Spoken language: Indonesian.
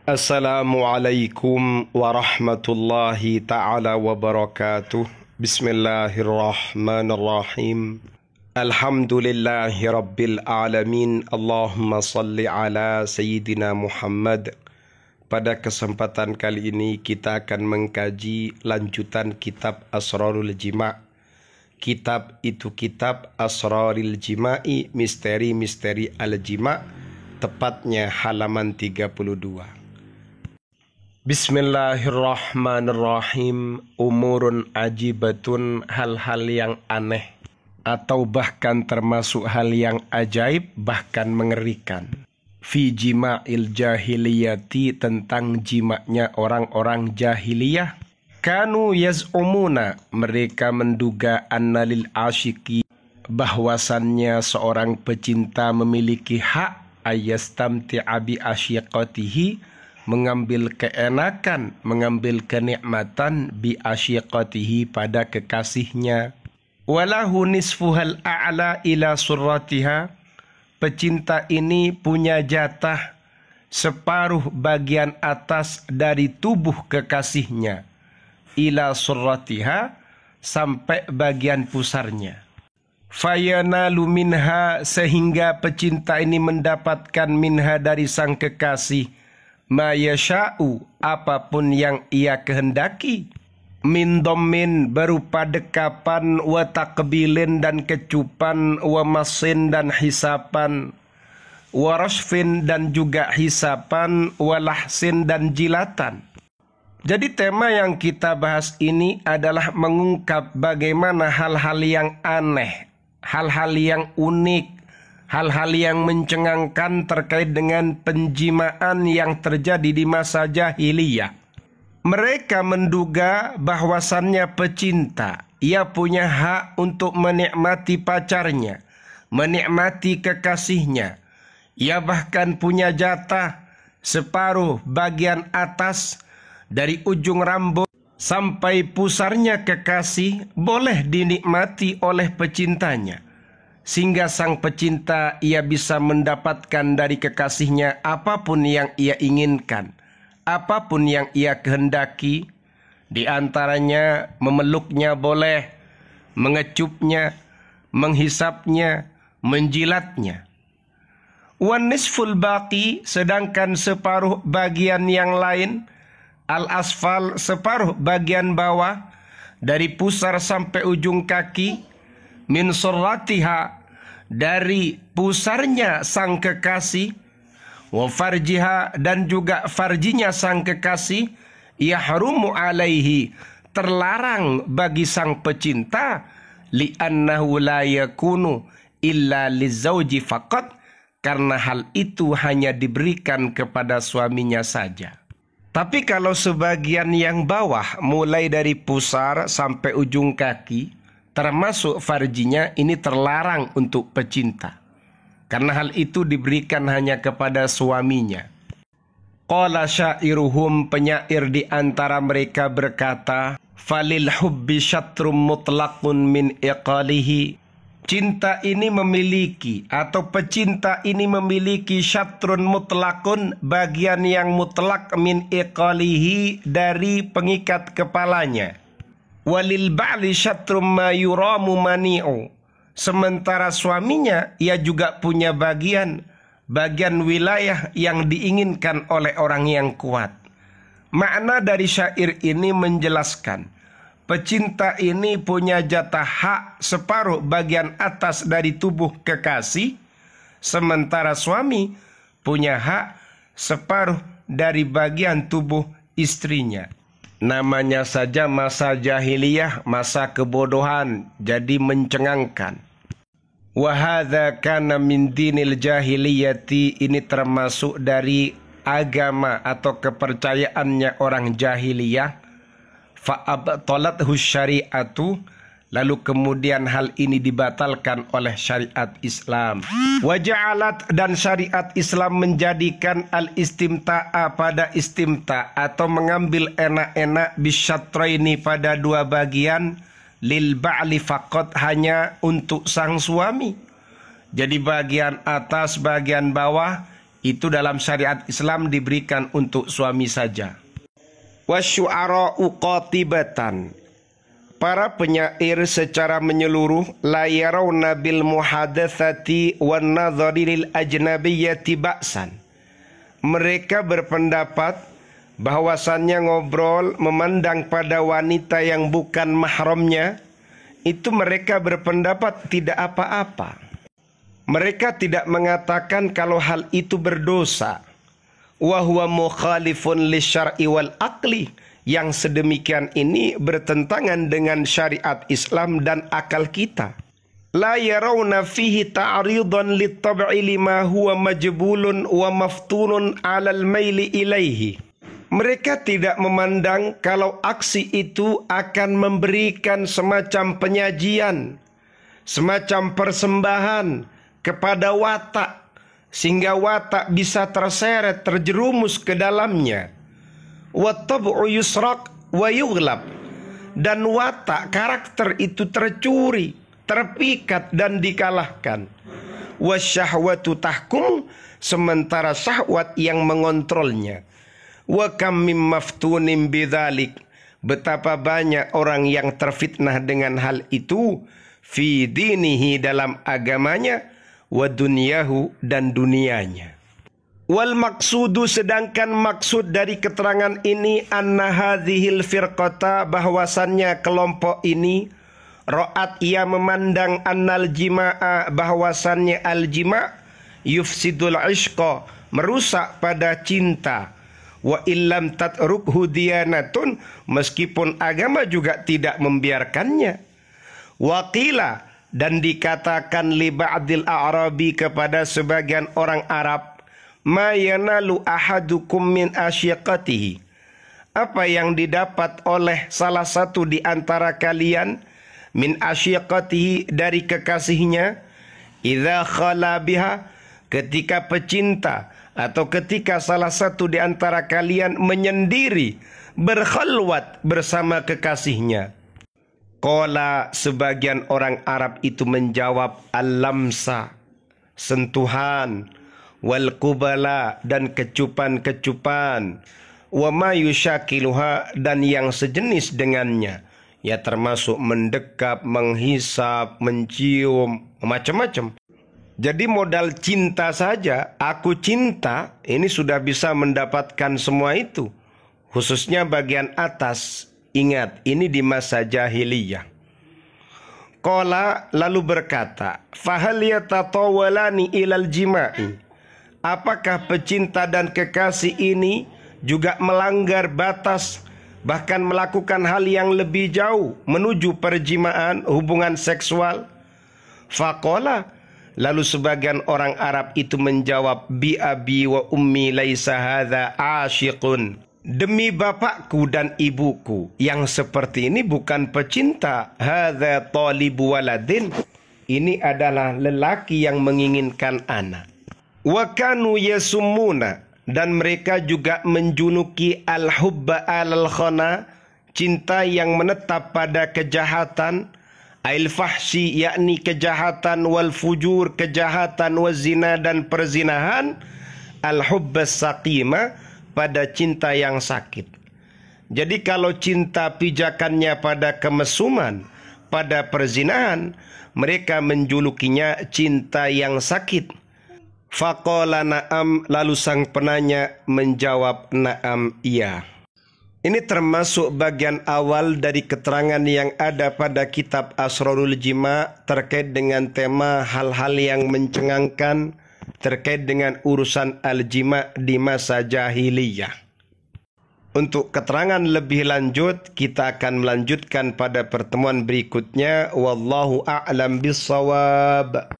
Assalamualaikum warahmatullahi ta'ala wabarakatuh. Bismillahirrahmanirrahim. Alhamdulillahi rabbil alamin. Allahumma salli ala Sayyidina Muhammad. Pada kesempatan kali ini kita akan mengkaji lanjutan kitab Asrarul Jima'. Kitab itu kitab Asrarul Jima'i, misteri-misteri al-jima', tepatnya halaman 32. Bismillahirrahmanirrahim. Umurun ajibatun, hal-hal yang aneh atau bahkan termasuk hal yang ajaib, bahkan mengerikan. Fi jima'il jahiliyati, tentang jimaknya orang-orang jahiliyah. Kanu yaz'umuna, mereka menduga annalil asyiki, bahwasannya seorang pecinta memiliki hak ayastamti'a bi asyiqatihi, mengambil keenakan, mengambil kenikmatan bi asyiqatihi, pada kekasihnya. Walahu nisfuhal a'la ila surratiha, pecinta ini punya jatah separuh bagian atas dari tubuh kekasihnya, ila surratiha, sampai bagian pusarnya. Fayanalu minha, sehingga pecinta ini mendapatkan minha, dari sang kekasih, ma yasha'u, apapun yang ia kehendaki. Min dhammin, berupa dekapan, wa takbilin, dan kecupan, wa masin, dan hisapan, wa rashfin, dan juga hisapan, wa lahsin, dan jilatan. Jadi tema yang kita bahas ini adalah mengungkap bagaimana hal-hal yang aneh, hal-hal yang unik, hal-hal yang mencengangkan terkait dengan penjimaan yang terjadi di masa jahiliyah. Mereka menduga bahwasannya pecinta, ia punya hak untuk menikmati pacarnya, menikmati kekasihnya. Ia bahkan punya jatah separuh bagian atas dari ujung rambut sampai pusarnya kekasih boleh dinikmati oleh pecintanya. Sehingga sang pecinta ia bisa mendapatkan dari kekasihnya apapun yang ia inginkan, apapun yang ia kehendaki. Di antaranya memeluknya boleh, mengecupnya, menghisapnya, menjilatnya. Wan nisful baqi, sedangkan separuh bagian yang lain, al asfal, separuh bagian bawah dari pusar sampai ujung kaki, min surratiha, dari pusarnya sang kekasih, wa farjiha, dan juga farjinya sang kekasih, yahrumu alaihi, terlarang bagi sang pecinta, li'annahu la yakunu illa lizauji faqat, karena hal itu hanya diberikan kepada suaminya saja. Tapi kalau sebagian yang bawah, mulai dari pusar sampai ujung kaki, termasuk farjinya, ini terlarang untuk pecinta, karena hal itu diberikan hanya kepada suaminya. Qala syairuhum, penyair di antara mereka berkata, falil hubbi syatrum mutlaqun min iqalihi, cinta ini memiliki, atau pecinta ini memiliki syatrun mutlaqun, bagian yang mutlak, min iqalihi, dari pengikat kepalanya. Walil ba'li syatrum ma yuramu mani'u, sementara suaminya ia juga punya bagian wilayah yang diinginkan oleh orang yang kuat. Makna dari syair ini menjelaskan, pecinta ini punya jatah hak separuh bagian atas dari tubuh kekasih, sementara suami punya hak separuh dari bagian tubuh istrinya. Namanya saja masa jahiliyah, masa kebodohan, jadi mencengangkan. Wa hadza kana min dinil jahiliyati, ini termasuk dari agama atau kepercayaannya orang jahiliyah. Fa abtalathu syari'atu, lalu kemudian hal ini dibatalkan oleh syariat Islam. Wa ja'alat, dan syariat Islam menjadikan al-istimta'a, pada istimta' atau mengambil enak-enak, bisyatraini, pada dua bagian, lil ba'li faqat, hanya untuk sang suami. Jadi bagian atas, bagian bawah Itu dalam syariat Islam diberikan untuk suami saja. Wasyu'ara'u qatibatan. Para penyair secara menyeluruh la yarawna bil muhadatsati wan nadhari lil ajnabiyyati ba'san. Mereka berpendapat bahwasannya ngobrol memandang pada wanita yang bukan mahramnya, itu mereka berpendapat tidak apa-apa. Mereka tidak mengatakan kalau hal itu berdosa. Wa huwa mukhalifun lisyar'i wal aqli. Yang sedemikian ini bertentangan dengan syariat Islam dan akal kita. La yarawna fihi ta'ridan lit-tab'i lima huwa majbulun wa maftunun 'alal maili ilaihi. Mereka tidak memandang kalau aksi itu akan memberikan semacam penyajian, semacam persembahan kepada watak, sehingga watak bisa terseret, terjerumus ke dalamnya. Wat-tab'u yusraq wa yughlab. Dan watak, karakter itu tercuri, terpikat dan dikalahkan. Wasyahwatu tahkum, sementara syahwat yang mengontrolnya. Wa kam mim maftunin bidzalik. Betapa banyak orang yang terfitnah dengan hal itu fi dinihi, dalam agamanya, wa dunyahu, dan dunianya. Wal maksudu, sedangkan maksud dari keterangan ini, anna hadhil firqata, bahwasannya kelompok ini, ra'at, ia memandang, annal jima'a, bahwasannya al jima' yufsidul ishqa, merusak pada cinta. Wa illam tatrukhu diyanatun, meskipun agama juga tidak membiarkannya. Waqila, dan dikatakan li ba'dil a'rabi, kepada sebagian orang Arab, ma yanalu ahadukum min asyiqatihi, apa yang didapat oleh salah satu di antara kalian, min asyiqatihi, dari kekasihnya, idza khala biha, ketika pecinta atau ketika salah satu di antara kalian menyendiri, berkhalwat bersama kekasihnya. Qala, sebagian orang Arab itu menjawab, al-lamsa, sentuhan, wal qubala, dan kecupan-kecupan, wa ma yushakiluha, dan yang sejenis dengannya, ya termasuk mendekap, menghisap, mencium, macam-macam. Jadi modal cinta saja, aku cinta, ini sudah bisa mendapatkan semua itu. Khususnya bagian atas. Ingat, ini di masa jahiliyah. Qala, lalu berkata, fahal yatatawalani ilal jima'i, apakah pecinta dan kekasih ini juga melanggar batas, bahkan melakukan hal yang lebih jauh menuju perjimaan, hubungan seksual? Faqala, lalu sebagian orang Arab itu menjawab, bi abi wa ummi laisa hadza asyiqun, demi bapakku dan ibuku, yang seperti ini bukan pecinta. Hadza talibu waladin, ini adalah lelaki yang menginginkan anak. Wa kanu yasumuna, dan mereka juga menjuluki al-hubba al-khana, cinta yang menetap pada kejahatan, al-fahsi, yakni kejahatan, wal fujur, kejahatan, wazina, dan perzinahan, al-hubba saqima, pada cinta yang sakit. Jadi kalau cinta pijakannya pada kemesuman, pada perzinahan, mereka menjulukinya cinta yang sakit. Faqala na'am, lalu sang penanya menjawab na'am, iya. Ini termasuk bagian awal dari keterangan yang ada pada kitab Asrarul Jima terkait dengan tema hal-hal yang mencengangkan terkait dengan urusan al-jima di masa jahiliyah. Untuk keterangan lebih lanjut, kita akan melanjutkan pada pertemuan berikutnya. Wallahu a'lam bissawab.